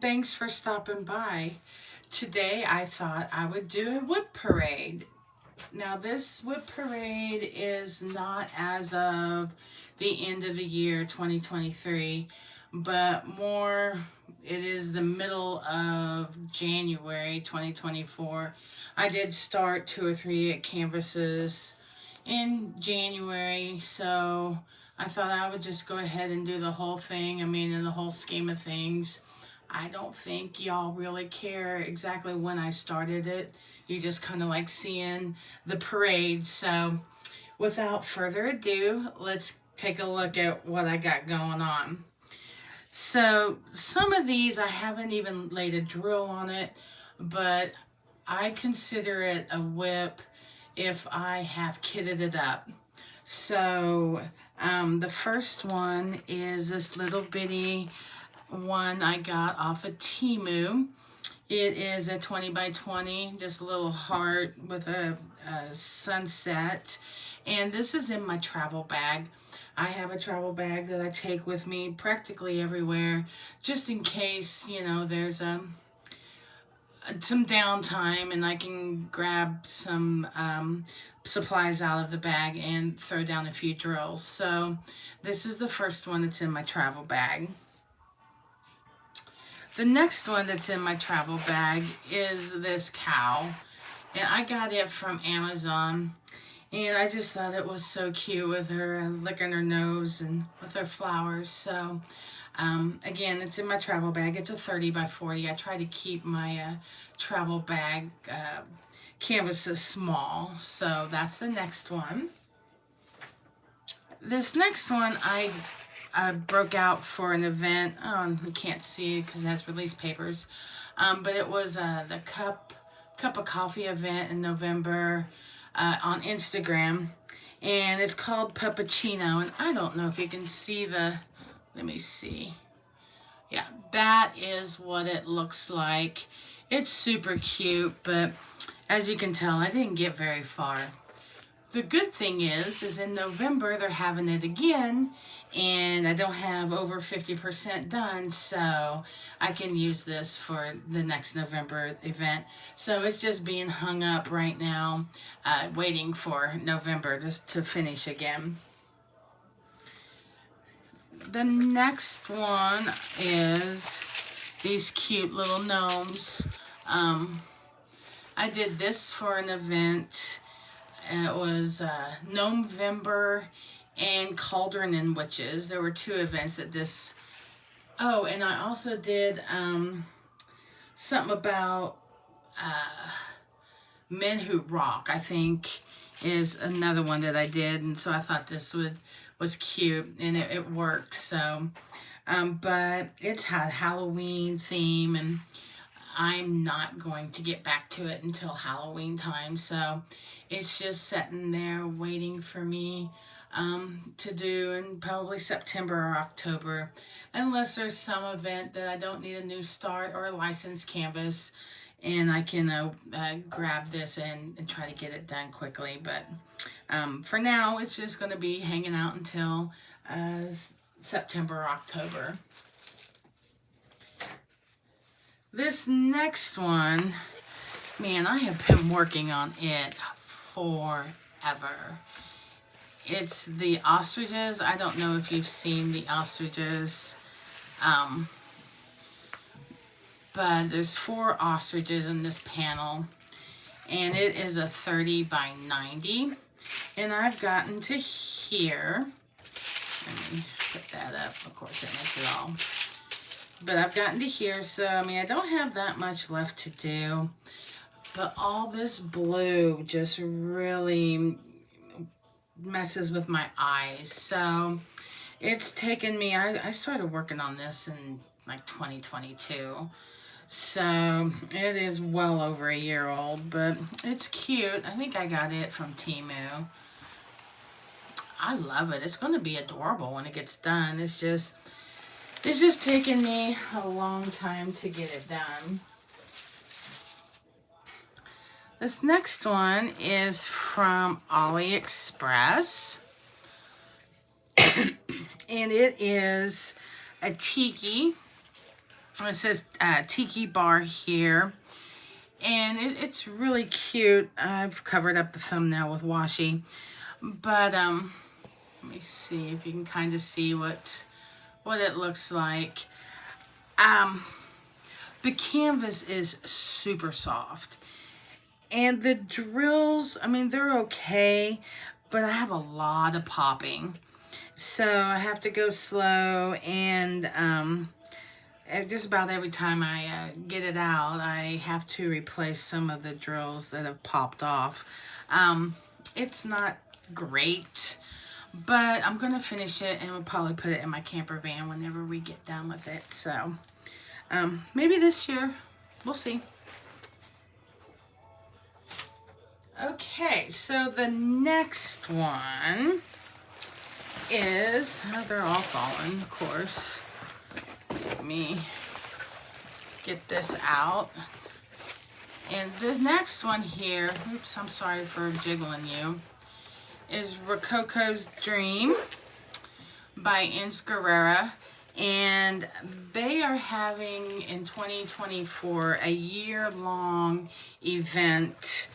thanks for stopping by. Today I thought I would do a whip parade. Now, this whip parade is not as of the end of the year 2023, but more it is the middle of January 2024. I did start two or three canvases in January, so I thought I would just go ahead and do the whole thing. I mean, in the whole scheme of things, I don't think y'all really care exactly when I started it. You just kind of like seeing the parade. So, without further ado, let's take a look at what I got going on. So, some of these I haven't even laid a drill on it, but I consider it a whip if I have kitted it up. So, the first one is this little bitty one I got off of Temu. It is a 20 by 20, just a little heart with a sunset. And this is in my travel bag. I have a travel bag that I take with me practically everywhere, just in case, there's some downtime and I can grab some supplies out of the bag and throw down a few drills. So this is the first one that's in my travel bag. The next one that's in my travel bag is this cow. And I got it from Amazon. And I just thought it was so cute with her licking her nose and with her flowers. So, again, it's in my travel bag. It's a 30 by 40. I try to keep my travel bag canvases small. So that's the next one. This next one I broke out for an event. You can't see it because it has release papers. But it was the cup of coffee event in November on Instagram. And it's called Puppuccino. And I don't know if you can see let me see. Yeah, that is what it looks like. It's super cute, but as you can tell, I didn't get very far. The good thing is in November they're having it again, and I don't have over 50% done, so I can use this for the next November event. So it's just being hung up right now, waiting for November to finish again. The next one is these cute little gnomes. I did this for an event. It was November and Cauldron and Witches. There were two events at this. Oh, and I also did something about Men Who Rock, I think, is another one that I did. And so I thought this was cute, and it worked. So, but it's had Halloween theme, and I'm not going to get back to it until Halloween time, so it's just sitting there waiting for me to do in probably September or October, unless there's some event that I don't need a new start or a licensed canvas, and I can grab this and try to get it done quickly. But for now, it's just going to be hanging out until September or October. This next one, man, I have been working on it forever. It's the ostriches. I don't know if you've seen the ostriches, but there's 4 ostriches in this panel, and it is a 30 by 90, and I've gotten to here. Let me put that up. Of course, it makes it all. But I've gotten to here, so, I mean, I don't have that much left to do. But all this blue just really messes with my eyes. So, it's taken me, I started working on this in, like, 2022. So, it is well over a year old, but it's cute. I think I got it from Temu. I love it. It's going to be adorable when it gets done. It's just taken me a long time to get it done. This next one is from AliExpress. And it is a Tiki. It says Tiki bar here. And it's really cute. I've covered up the thumbnail with washi. But let me see if you can kind of see what it looks like. The canvas is super soft. And the drills, I mean, they're okay, but I have a lot of popping. So I have to go slow, and just about every time I get it out, I have to replace some of the drills that have popped off. It's not great, but I'm going to finish it, and we'll probably put it in my camper van whenever we get done with it. So maybe this year. We'll see. Okay, so the next one is, oh, they're all falling, of course. Let me get this out. And the next one here, oops, I'm sorry for jiggling you, is Rococo's Dream by Incerra. And they are having in 2024 a year-long event.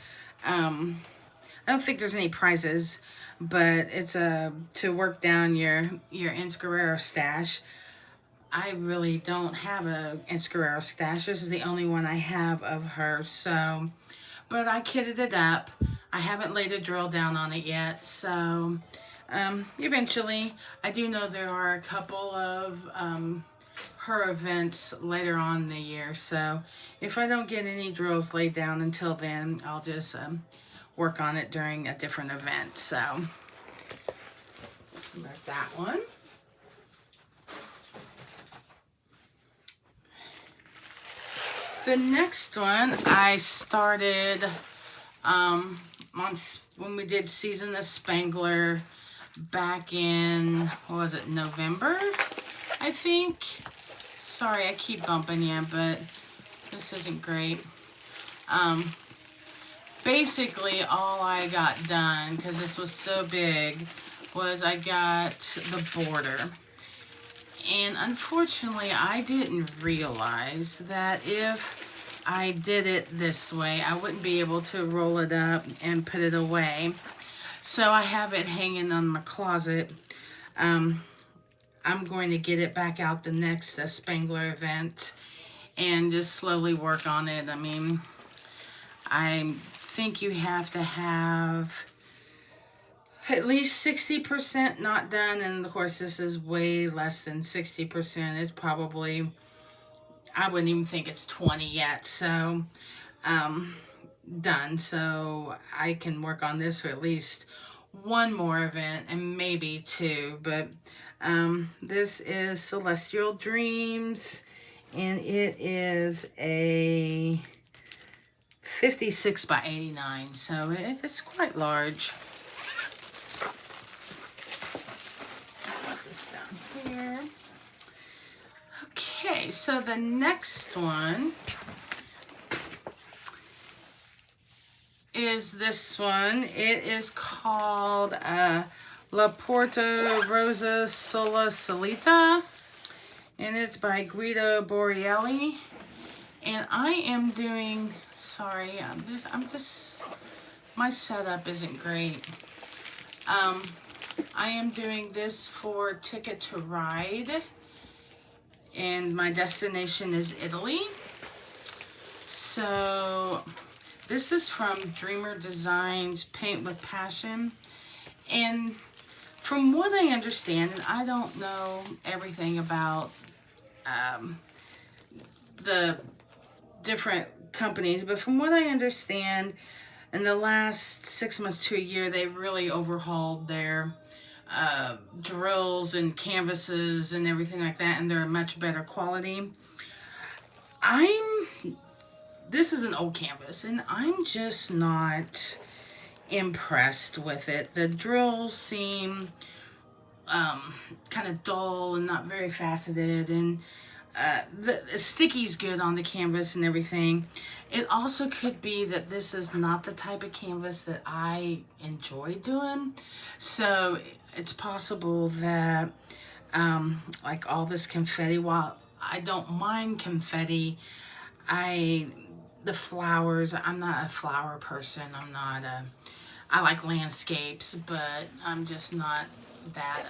I don't think there's any prizes, but it's to work down your Incerra stash. I really don't have a Incerra stash. This is the only one I have of her. So, but I kitted it up. I haven't laid a drill down on it yet. So, eventually, I do know there are a couple of her events later on in the year. So, if I don't get any drills laid down until then, I'll just work on it during a different event. So, there's that one. The next one I started when we did Season of Spangler back in, what was it, November, I think. Sorry, I keep bumping you, but this isn't great. Basically, all I got done, because this was so big, was I got the border. And unfortunately, I didn't realize that if I did it this way, I wouldn't be able to roll it up and put it away. So I have it hanging on my closet. I'm going to get it back out the next Spangler event and just slowly work on it. I mean, I think you have to have at least 60% not done, and of course this is way less than 60%. It's probably, I wouldn't even think it's 20 yet, so done. So I can work on this for at least one more event and maybe two. But this is Celestial Dreams, and it is a 56 by 89, so it's quite large. Here. Okay, so the next one is this one. It is called La Porta Rosa Sola Solita, and it's by Guido Borelli. And I am doing, sorry, I'm just, my setup isn't great. I am doing this for Ticket to Ride, and my destination is Italy. So this is from Dreamer Designs Paint with Passion. And from what I understand, and I don't know everything about the different companies, but from what I understand, in the last 6 months to a year, they really overhauled their drills and canvases and everything like that, and they're much better quality. This is an old canvas, and I'm just not impressed with it. The drills seem kind of dull and not very faceted, and the sticky's good on the canvas and everything. It also could be that this is not the type of canvas that I enjoy doing. So it's possible that like all this confetti, while I don't mind confetti. The flowers, I'm not a flower person. I like landscapes, but I'm just not that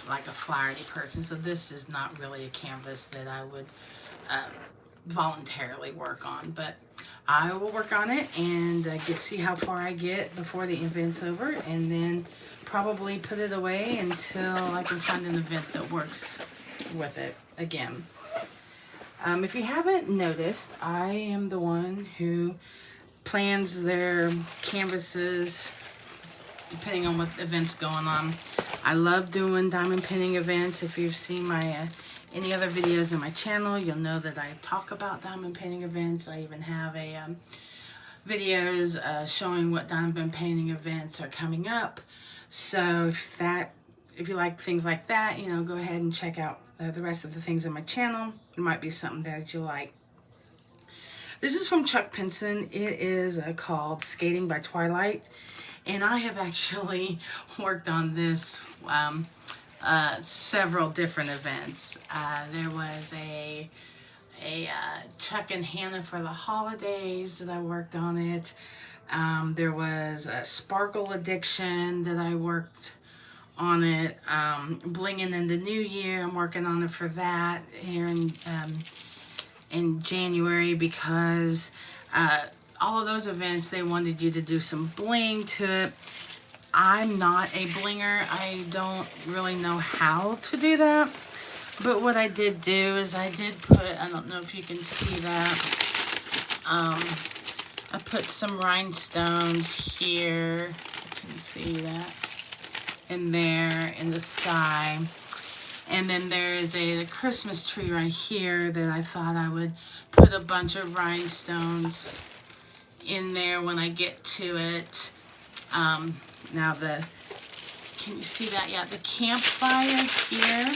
like a flowery person. So this is not really a canvas that I would voluntarily work on, but I will work on it and see how far I get before the event's over, and then probably put it away until I can find an event that works with it again. If you haven't noticed, I am the one who plans their canvases depending on what events going on. I love doing diamond painting events. If you've seen my any other videos on my channel, you'll know that I talk about diamond painting events. I even have a videos showing what diamond painting events are coming up. So if you like things like that, you know, go ahead and check out the rest of the things on my channel. It might be something that you like. This is from Chuck Pinson. It is called Skating by Twilight, and I have actually worked on this several different events. There was a Chuck and Hannah for the holidays that I worked on it. There was a Sparkle Addiction that I worked on it. Blinging in the New Year, I'm working on it for that here in January, because all of those events, they wanted you to do some bling to it. I'm not a blinger. I don't really know how to do that. But what I did do is I did put, I don't know if you can see that, I put some rhinestones here. Can you see that? In there, in the sky. And then there's a Christmas tree right here that I thought I would put a bunch of rhinestones in there when I get to it. Now can you see that? Yeah, the campfire here,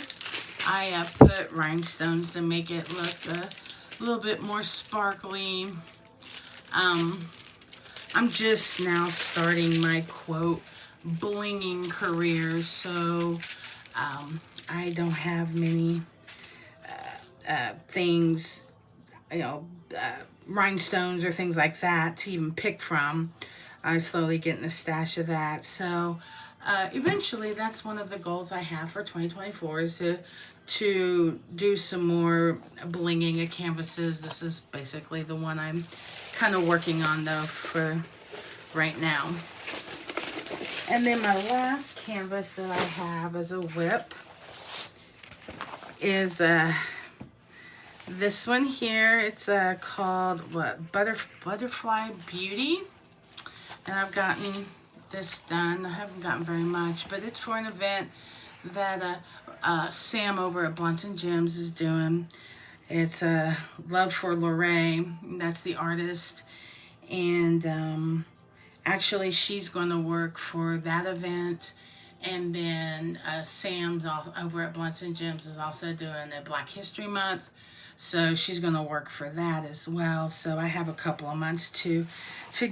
I put rhinestones to make it look a little bit more sparkly. I'm just now starting my quote blinging career, so I don't have many things, you know, rhinestones or things like that to even pick from. I'm slowly getting a stash of that. So eventually, that's one of the goals I have for 2024 is to do some more blinging of canvases. This is basically the one I'm kind of working on though for right now. And then my last canvas that I have as a whip is this one here. It's called what? Butterfly Beauty. And I've gotten this done. I haven't gotten very much, but it's for an event that Sam over at Blunts and Gems is doing. It's Love for Lorraine. That's the artist. And actually, she's going to work for that event. And then Sam's over at Blunts and Gems is also doing a Black History Month. So she's going to work for that as well. So I have a couple of months to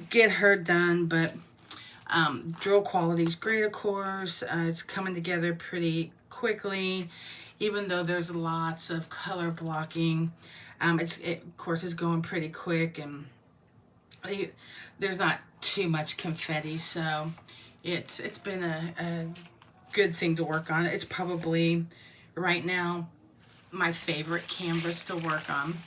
get her done. But drill quality is great, of course. It's coming together pretty quickly, even though there's lots of color blocking. It of course is going pretty quick, and there's not too much confetti, so it's been a good thing to work on. It's probably right now my favorite canvas to work on.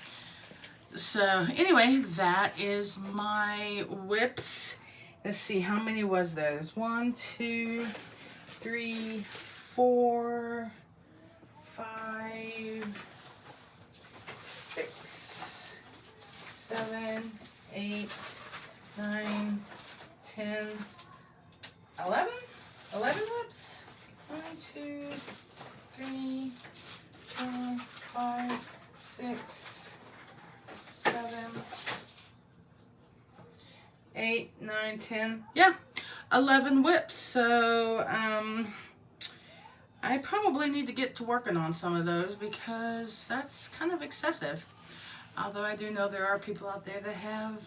So anyway, that is my whips. Let's see, how many was there? There's 1, 2, 3, 4, 5, 6, 7, 8, 9, 10, 11? 11 whips? 1, 2, 3, 4, 5, 6, 7, 8, 9, 10. Yeah, 11 whips. So I probably need to get to working on some of those because that's kind of excessive. Although I do know there are people out there that have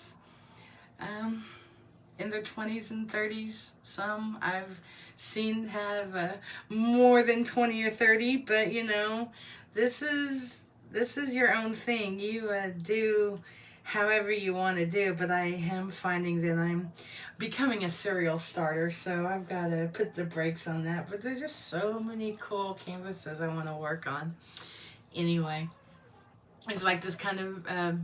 in their 20s and 30s. Some I've seen have more than 20 or 30, but you know, this is your own thing. You do however you want to do, but I am finding that I'm becoming a serial starter, so I've got to put the brakes on that. But there's just so many cool canvases I want to work on. Anyway, if you like this kind of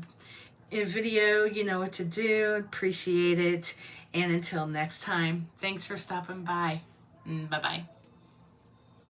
video, you know what to do. Appreciate it. And until next time, thanks for stopping by. Bye-bye.